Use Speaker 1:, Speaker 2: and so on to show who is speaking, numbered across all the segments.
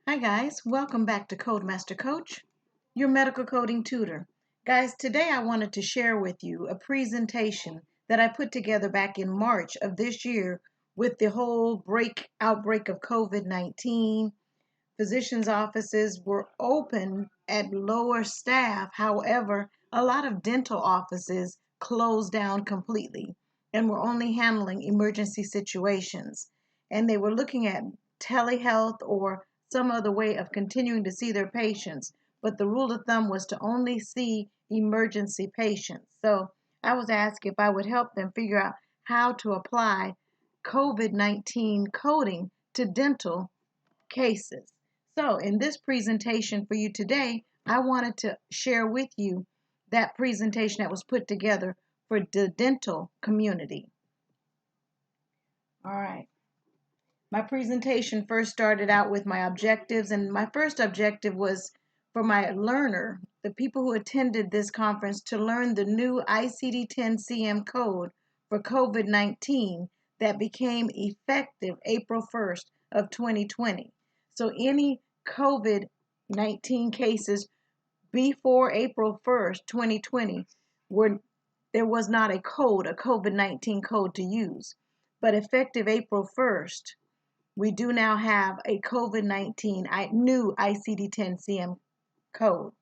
Speaker 1: Hi guys, welcome back to Codemaster Coach, your medical coding tutor. Guys, today I wanted to share with you a presentation that I put together back in March of this year with the whole outbreak of COVID-19. Physicians' offices were open at lower staff. However, a lot of dental offices closed down completely and were only handling emergency situations. And they were looking at telehealth or some other way of continuing to see their patients. But the rule of thumb was to only see emergency patients. So I was asked if I would help them figure out how to apply COVID-19 coding to dental cases. So in this presentation for you today, I wanted to share with you that presentation that was put together for the dental community. All right. My presentation first started out with my objectives, and my first objective was for my learner, the people who attended this conference, to learn the new ICD-10-CM code for COVID-19 that became effective April 1st of 2020. So any COVID-19 cases before April 1st, 2020, there was not a COVID-19 code to use. But effective April 1st, we do now have a COVID-19 new ICD-10-CM code.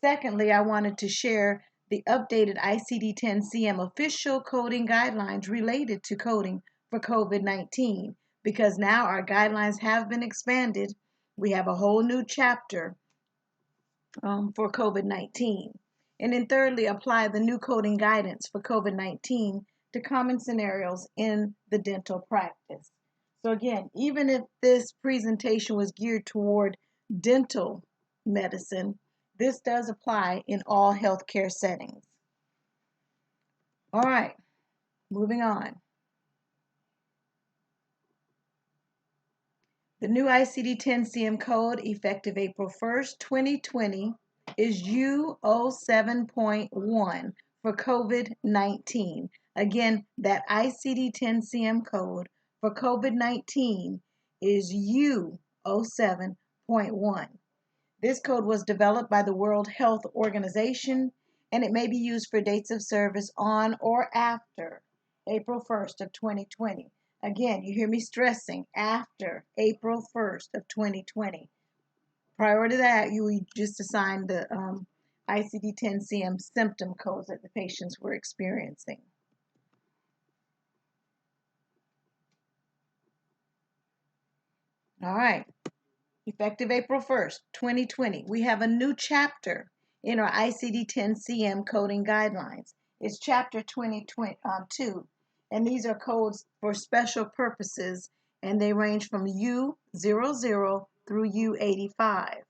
Speaker 1: Secondly, I wanted to share the updated ICD-10-CM official coding guidelines related to coding for COVID-19 because now our guidelines have been expanded. We have a whole new chapter for COVID-19. And then thirdly, apply the new coding guidance for COVID-19 to common scenarios in the dental practice. So again, even if this presentation was geared toward dental medicine, this does apply in all healthcare settings. All right, moving on. The new ICD-10-CM code effective April 1st, 2020 is U07.1 for COVID-19. Again, that ICD-10-CM code for COVID-19 is U07.1. This code was developed by the World Health Organization, and it may be used for dates of service on or after April 1st of 2020. Again, you hear me stressing after April 1st of 2020. Prior to that, you would just assign the ICD-10-CM symptom codes that the patients were experiencing. All right. Effective April 1st, 2020, we have a new chapter in our ICD-10-CM coding guidelines. It's chapter 22, and these are codes for special purposes, and they range from U00 through U85.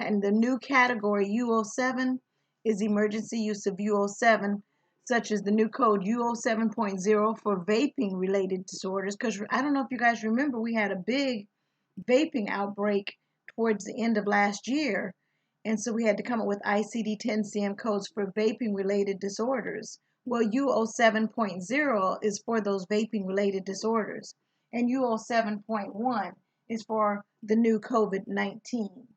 Speaker 1: And the new category U07 is emergency use of U07, such as the new code U07.0 for vaping-related disorders, because I don't know if you guys remember, we had a big vaping outbreak towards the end of last year. And so we had to come up with ICD-10-CM codes for vaping-related disorders. Well, U07.0 is for those vaping-related disorders. And U07.1 is for the new COVID-19.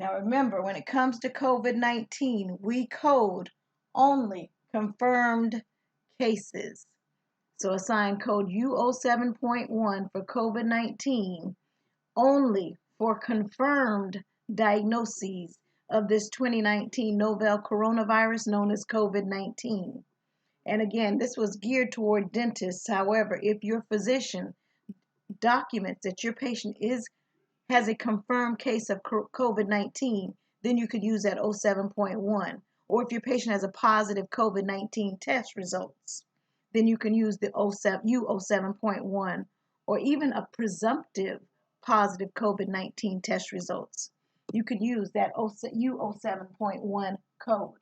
Speaker 1: Now remember, when it comes to COVID-19, we code only confirmed cases. So assign code U07.1 for COVID-19 only for confirmed diagnoses of this 2019 novel coronavirus known as COVID-19. And again, this was geared toward dentists. However, if your physician documents that your patient has a confirmed case of COVID-19, then you could use that 07.1. Or if your patient has a positive COVID-19 test results, then you can use the U07.1, or even a presumptive positive COVID-19 test results. You could use that U07.1 code.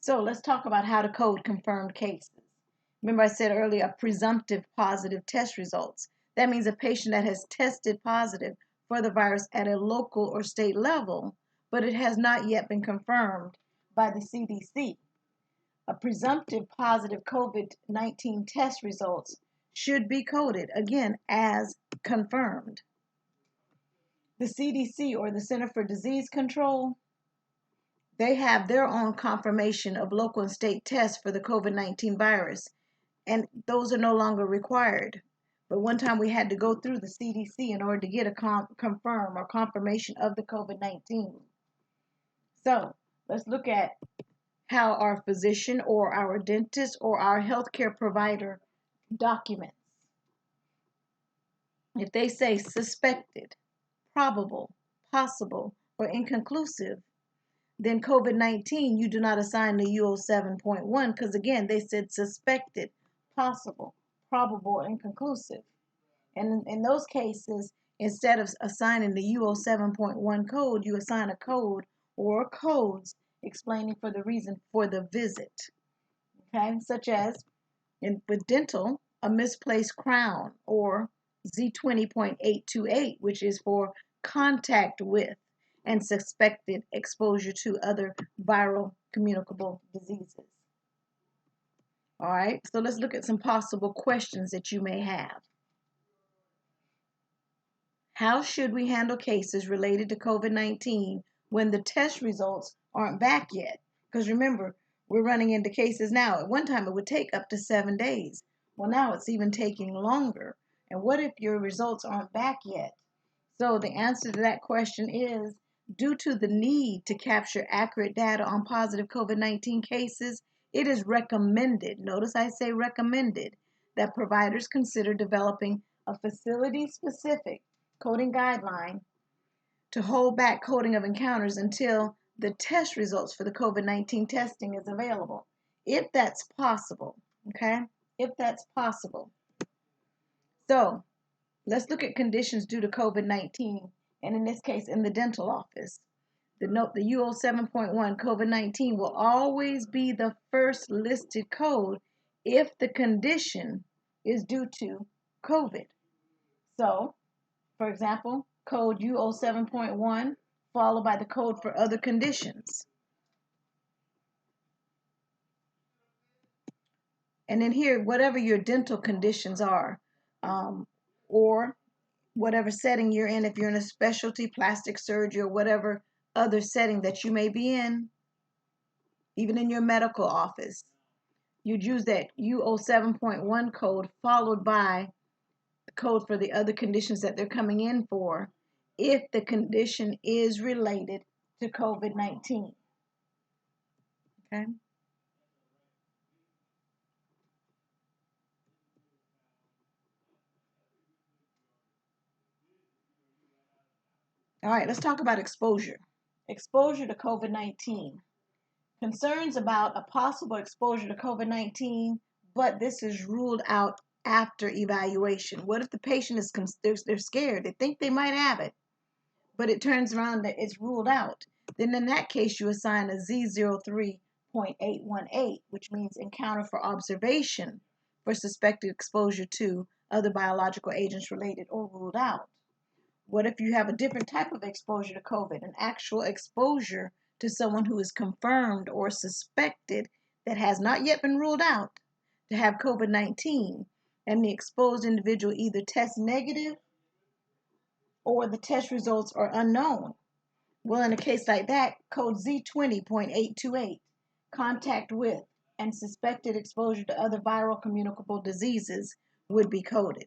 Speaker 1: So let's talk about how to code confirmed cases. Remember I said earlier, a presumptive positive test results. That means a patient that has tested positive for the virus at a local or state level, but it has not yet been confirmed by the CDC. A presumptive positive COVID-19 test results should be coded, again, as confirmed. The CDC, or the Center for Disease Control, they have their own confirmation of local and state tests for the COVID-19 virus, and those are no longer required. But one time we had to go through the CDC in order to get a confirm or confirmation of the COVID-19. So let's look at how our physician or our dentist or our healthcare provider documents. If they say suspected, probable, possible, or inconclusive, then COVID-19, you do not assign the UO 7.1 because, again, they said suspected, possible, probable, or inconclusive. And in those cases, instead of assigning the UO 7.1 code, you assign a code or codes explaining for the reason for the visit. Okay, such as with dental, a misplaced crown, or Z20.828, which is for contact with and suspected exposure to other viral communicable diseases. All right, so let's look at some possible questions that you may have. How should we handle cases related to COVID-19 when the test results aren't back yet? Because remember, we're running into cases now. At one time, it would take up to 7 days. Well, now it's even taking longer. And what if your results aren't back yet? So the answer to that question is, due to the need to capture accurate data on positive COVID-19 cases, it is recommended, notice I say recommended, that providers consider developing a facility-specific coding guideline to hold back coding of encounters until the test results for the COVID-19 testing is available, if that's possible, okay? If that's possible. So let's look at conditions due to COVID-19, and in this case, in the dental office. The UO 7.1 COVID-19 will always be the first listed code if the condition is due to COVID. So, for example, code UO 7.1 followed by the code for other conditions. And then here, whatever your dental conditions are, or whatever setting you're in, if you're in a specialty, plastic surgery, or whatever other setting that you may be in, even in your medical office, you'd use that UO 7.1 code followed by the code for the other conditions that they're coming in for if the condition is related to COVID-19. Okay? All right, let's talk about exposure. Exposure to COVID-19. Concerns about a possible exposure to COVID-19, but this is ruled out after evaluation. What if the patient is they're scared, they think they might have it, but it turns around that it's ruled out? Then in that case, you assign a Z03.818, which means encounter for observation for suspected exposure to other biological agents related or ruled out. What if you have a different type of exposure to COVID, an actual exposure to someone who is confirmed or suspected that has not yet been ruled out to have COVID-19, and the exposed individual either tests negative or the test results are unknown? Well, in a case like that, code Z20.828, contact with and suspected exposure to other viral communicable diseases, would be coded.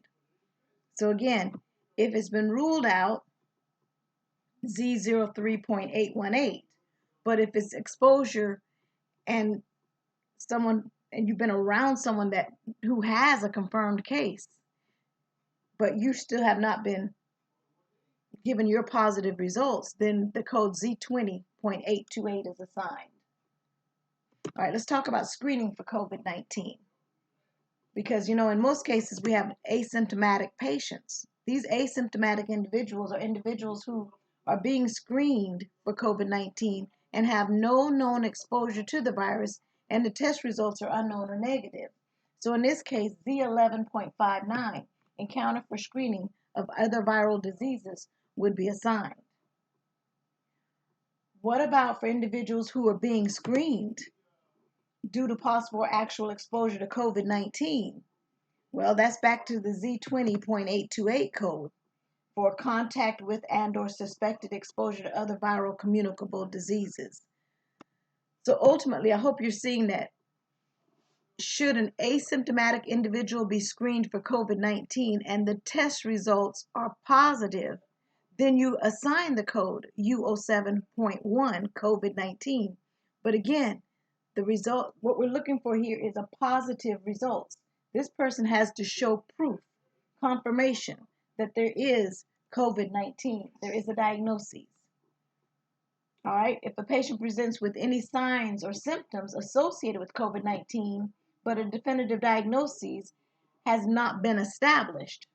Speaker 1: So again, if it's been ruled out, Z03.818. But if it's exposure and you've been around someone who has a confirmed case, but you still have not been given your positive results, then the code Z20.828 is assigned. All right, let's talk about screening for COVID-19. Because, in most cases, we have asymptomatic patients. These asymptomatic individuals are individuals who are being screened for COVID-19 and have no known exposure to the virus, and the test results are unknown or negative. So in this case, Z11.59, encounter for screening of other viral diseases, would be assigned. What about for individuals who are being screened due to possible or actual exposure to COVID-19. Well, that's back to the Z20.828 code for contact with and or suspected exposure to other viral communicable diseases. So ultimately, I hope you're seeing that should an asymptomatic individual be screened for COVID-19 and the test results are positive, then you assign the code U07.1 COVID-19. But again, the result, what we're looking for here is a positive result. This person has to show proof, confirmation that there is COVID-19. There is a diagnosis. All right, if a patient presents with any signs or symptoms associated with COVID-19, but a definitive diagnosis has not been established,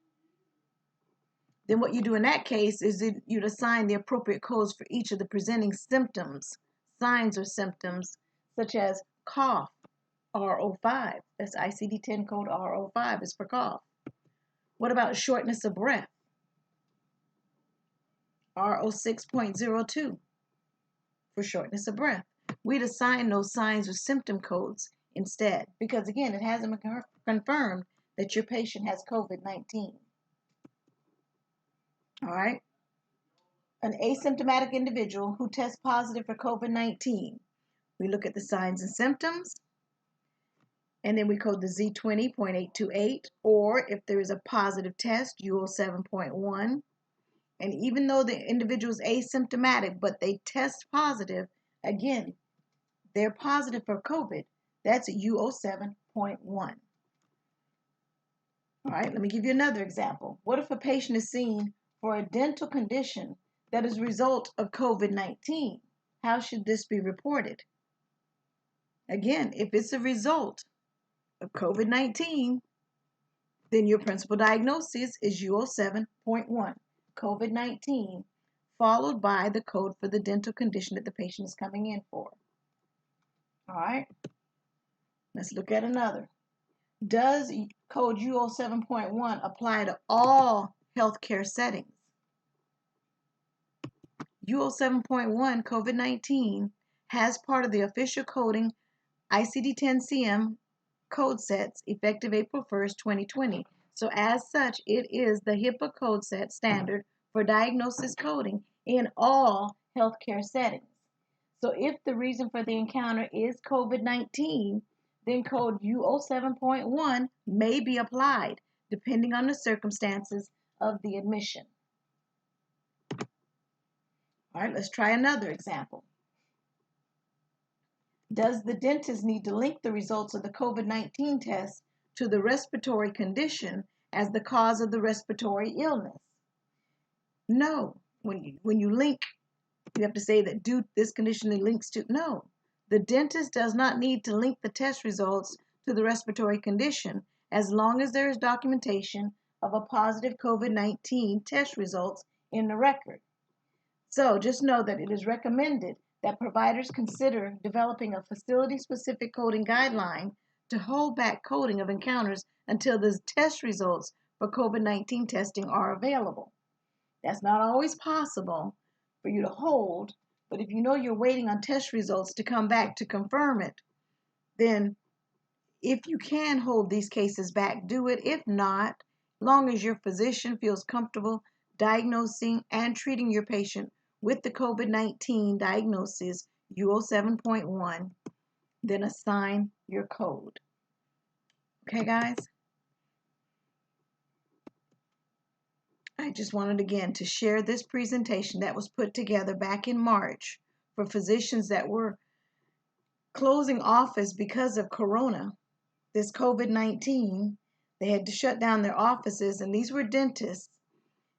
Speaker 1: then what you do in that case is you'd assign the appropriate codes for each of the presenting symptoms, signs or symptoms, such as cough, R05. That's ICD-10 code R05 is for cough. What about shortness of breath? R06.02 for shortness of breath. We'd assign those signs or symptom codes instead, because again, it hasn't been confirmed that your patient has COVID-19. All right. An asymptomatic individual who tests positive for COVID-19. We look at the signs and symptoms, and then we code the Z20.828, or if there is a positive test, U07.1. And even though the individual is asymptomatic, but they test positive, again, they're positive for COVID, that's U07.1. All right, let me give you another example. What if a patient is seen for a dental condition that is a result of COVID-19? How should this be reported? Again, if it's a result of COVID-19, then your principal diagnosis is U07.1, COVID-19, followed by the code for the dental condition that the patient is coming in for. All right, let's look at another. Does code U07.1 apply to all healthcare settings? U07.1 COVID-19 has part of the official coding ICD-10-CM code sets effective April 1st, 2020. So as such, it is the HIPAA code set standard for diagnosis coding in all healthcare settings. So if the reason for the encounter is COVID-19, then code U07.1 may be applied depending on the circumstances of the admission. All right, let's try another example. Does the dentist need to link the results of the COVID-19 test to the respiratory condition as the cause of the respiratory illness? No. When you link, you have to say that due to this condition it links to. No. The dentist does not need to link the test results to the respiratory condition as long as there is documentation of a positive COVID-19 test results in the record. So just know that it is recommended that providers consider developing a facility-specific coding guideline to hold back coding of encounters until the test results for COVID-19 testing are available. That's not always possible for you to hold, but if you know you're waiting on test results to come back to confirm it, then if you can hold these cases back, do it. If not, long as your physician feels comfortable diagnosing and treating your patient with the COVID-19 diagnosis U07.1, then assign your code. Okay, guys? I just wanted again to share this presentation that was put together back in March for physicians that were closing office because of Corona, this COVID-19. They had to shut down their offices, and these were dentists.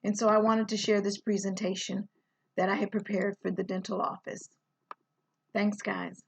Speaker 1: And so I wanted to share this presentation that I had prepared for the dental office. Thanks, guys.